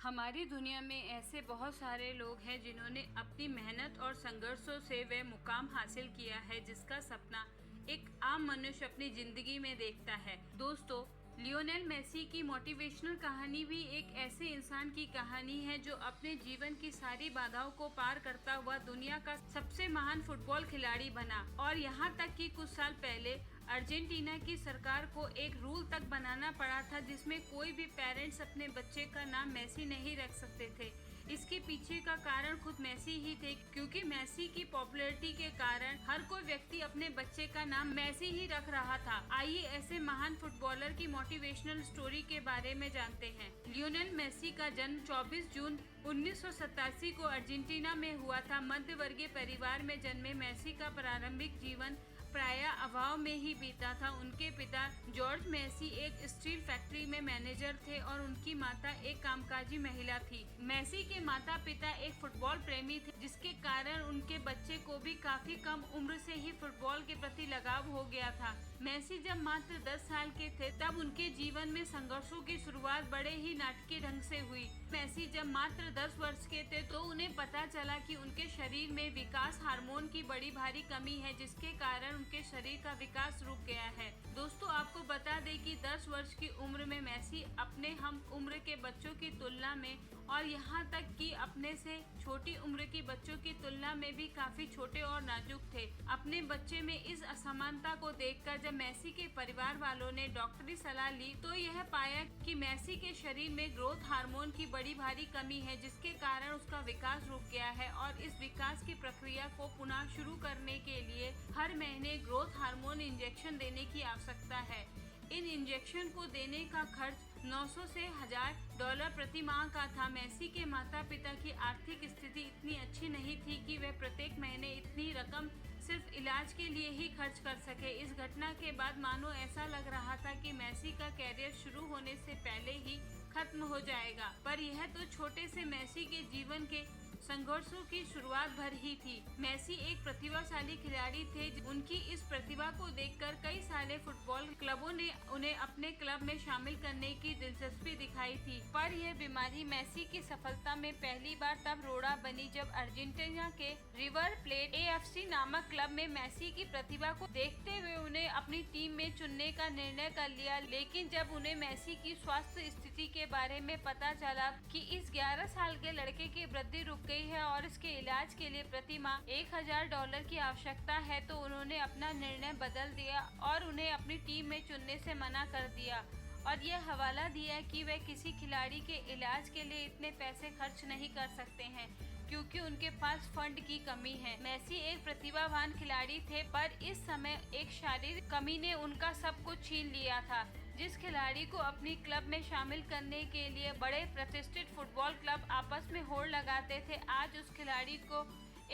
हमारी दुनिया में ऐसे बहुत सारे लोग हैं जिन्होंने अपनी मेहनत और संघर्षों से वह मुकाम हासिल किया है जिसका सपना एक आम मनुष्य अपनी जिंदगी में देखता है। दोस्तों, लियोनेल मेसी की मोटिवेशनल कहानी भी एक ऐसे इंसान की कहानी है जो अपने जीवन की सारी बाधाओं को पार करता हुआ दुनिया का सबसे महान फुटबॉल खिलाड़ी बना। और यहाँ तक कि कुछ साल पहले अर्जेंटीना की सरकार को एक रूल तक बनाना पड़ा था जिसमें कोई भी पेरेंट्स अपने बच्चे का नाम मेसी नहीं रख सकते थे। इसके पीछे का कारण खुद मेसी ही थे, क्योंकि मेसी की पॉपुलैरिटी के कारण हर कोई व्यक्ति अपने बच्चे का नाम मेसी ही रख रहा था। आइए ऐसे महान फुटबॉलर की मोटिवेशनल स्टोरी के बारे में जानते हैं। लियोनेल मेसी का जन्म 24 जून 1987 को अर्जेंटीना में हुआ था। मध्य वर्गीय परिवार में जन्मे मेसी का प्रारंभिक जीवन प्रायः अभाव में ही बीता था। उनके पिता जॉर्ज मेसी एक स्टील फैक्ट्री में मैनेजर थे और उनकी माता एक कामकाजी महिला थी। मेसी के माता पिता एक फुटबॉल प्रेमी थे, जिसके कारण उनके बच्चे को भी काफी कम उम्र से ही फुटबॉल के प्रति लगाव हो गया था। मेसी जब मात्र 10 साल के थे तब उनके जीवन में संघर्षों की शुरुआत बड़े ही नाटकीय ढंग से हुई। मेसी जब मात्र 10 वर्ष के थे तो उन्हें पता चला कि उनके शरीर में विकास हार्मोन की बड़ी भारी कमी है, जिसके कारण उनके शरीर का विकास रुक गया है। दोस्तों, आपको बता दें कि 10 वर्ष की उम्र में मेसी अपने हम उम्र के बच्चों की तुलना में और यहाँ तक कि अपने से छोटी उम्र की बच्चों की तुलना में भी काफी छोटे और नाजुक थे। अपने बच्चे में इस असमानता को देखकर जब मेसी के परिवार वालों ने डॉक्टरी सलाह ली तो यह पाया कि मेसी के शरीर में ग्रोथ हार्मोन की बड़ी भारी कमी है, जिसके कारण उसका विकास रुक गया है और इस विकास की प्रक्रिया को पुनः शुरू करने के लिए हर महीने ग्रोथ हार्मोन इंजेक्शन देने की आवश्यकता है। इन इंजेक्शन को देने का खर्च 900 से $1000 प्रति माह का था। मेसी के माता पिता की आर्थिक स्थिति इतनी अच्छी नहीं थी कि वह प्रत्येक महीने इतनी रकम सिर्फ इलाज के लिए ही खर्च कर सके। इस घटना के बाद मानो ऐसा लग रहा था कि मेसी का कैरियर शुरू होने से पहले ही खत्म हो जाएगा, पर यह तो छोटे से मेसी के जीवन के संघर्षों की शुरुआत भर ही थी। मेसी एक प्रतिभाशाली खिलाड़ी थे। उनकी इस प्रतिभा को देखकर कई सारे फुटबॉल क्लबों ने उन्हें अपने क्लब में शामिल करने की दिलचस्पी दिखाई थी, पर यह बीमारी मेसी की सफलता में पहली बार तब रोड़ा बनी जब अर्जेंटीना के रिवर प्लेट AFC नामक क्लब में मेसी की प्रतिभा को देखते हुए उन्हें अपनी टीम में चुनने का निर्णय कर लिया। लेकिन जब उन्हें मेसी की स्वास्थ्य स्थिति के बारे में पता चला कि इस 11 साल के लड़के की वृद्धि रुक गई है और इसके इलाज के लिए प्रति माह $1000 की आवश्यकता है, तो उन्होंने अपना निर्णय बदल दिया और उन्हें अपनी टीम में चुनने से मना कर दिया और यह हवाला दिया कि वे किसी खिलाड़ी के इलाज के लिए इतने पैसे खर्च नहीं कर सकते हैं क्योंकि उनके पास फंड की कमी है। मेसी एक प्रतिभावान खिलाड़ी थे, पर इस समय एक शारीरिक कमी ने उनका सब कुछ छीन लिया था। जिस खिलाड़ी को अपनी क्लब में शामिल करने के लिए बड़े प्रतिष्ठित फुटबॉल क्लब आपस में होड़ लगाते थे, आज उस खिलाड़ी को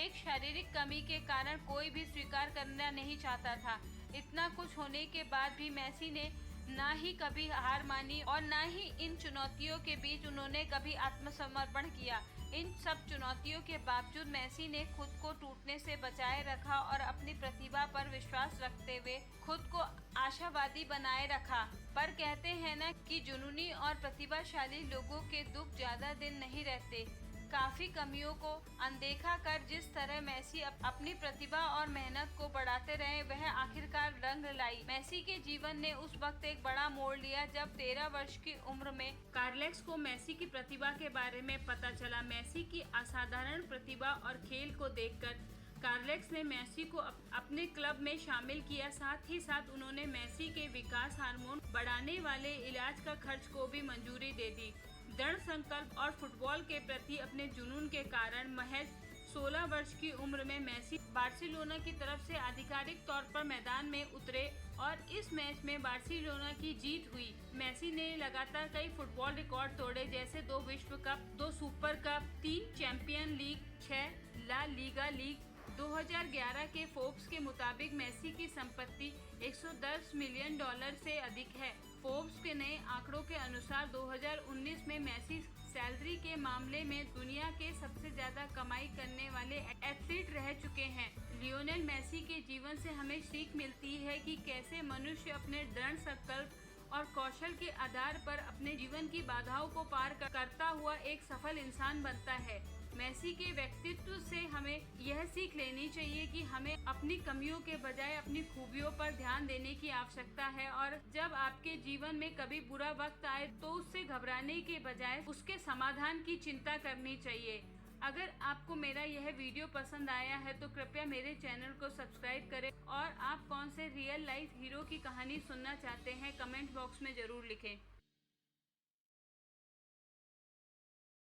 एक शारीरिक कमी के कारण कोई भी स्वीकार करना नहीं चाहता था। इतना कुछ होने के बाद भी मेसी ने ना ही कभी हार मानी और ना ही इन चुनौतियों के बीच उन्होंने कभी आत्मसमर्पण किया। इन सब चुनौतियों के बावजूद मेसी ने खुद को टूटने से बचाए रखा और अपनी प्रतिभा पर विश्वास रखते हुए खुद को आशावादी बनाए रखा। पर कहते हैं ना कि जुनूनी और प्रतिभाशाली लोगों के दुख ज्यादा दिन नहीं रहते। काफी कमियों को अनदेखा कर जिस तरह मेसी अपनी प्रतिभा और मेहनत को बढ़ाते रहे, वह आखिरकार रंग लाई। मेसी के जीवन ने उस वक्त एक बड़ा मोड़ लिया जब 13 वर्ष की उम्र में कार्लेक्स को मेसी की प्रतिभा के बारे में पता चला। मेसी की असाधारण प्रतिभा और खेल को देखकर कार्लेक्स ने मेसी को अपने क्लब में शामिल किया। साथ ही साथ उन्होंने मेसी के विकास हार्मोन बढ़ाने वाले इलाज का खर्च को भी मंजूरी दे दी। दृढ़ संकल्प और फुटबॉल के प्रति अपने जुनून के कारण महज 16 वर्ष की उम्र में मेसी बार्सिलोना की तरफ से आधिकारिक तौर पर मैदान में उतरे और इस मैच में बार्सिलोना की जीत हुई। मेसी ने लगातार कई फुटबॉल रिकॉर्ड तोड़े, जैसे 2 विश्व cup, 2 super cup, 3 champion league, 6 La Liga league. 2011 के फोर्ब्स के मुताबिक मेसी की संपत्ति $110 मिलियन से अधिक है। फोर्ब्स के नए आंकड़ों के अनुसार 2019 में मेसी सैलरी के मामले में दुनिया के सबसे ज्यादा कमाई करने वाले एथलीट रह चुके हैं। लियोनेल मेसी के जीवन से हमें सीख मिलती है कि कैसे मनुष्य अपने दृढ़ संकल्प और कौशल के आधार पर अपने जीवन की बाधाओं को पार करता हुआ एक सफल इंसान बनता है। मेसी के व्यक्तित्व से हमें यह सीख लेनी चाहिए कि हमें अपनी कमियों के बजाय अपनी खूबियों पर ध्यान देने की आवश्यकता है, और जब आपके जीवन में कभी बुरा वक्त आए तो उससे घबराने के बजाय उसके समाधान की चिंता करनी चाहिए। अगर आपको मेरा यह वीडियो पसंद आया है तो कृपया मेरे चैनल को सब्सक्राइब करें, और आप कौन से रियल लाइफ हीरो की कहानी सुनना चाहते हैं कमेंट बॉक्स में ज़रूर लिखें।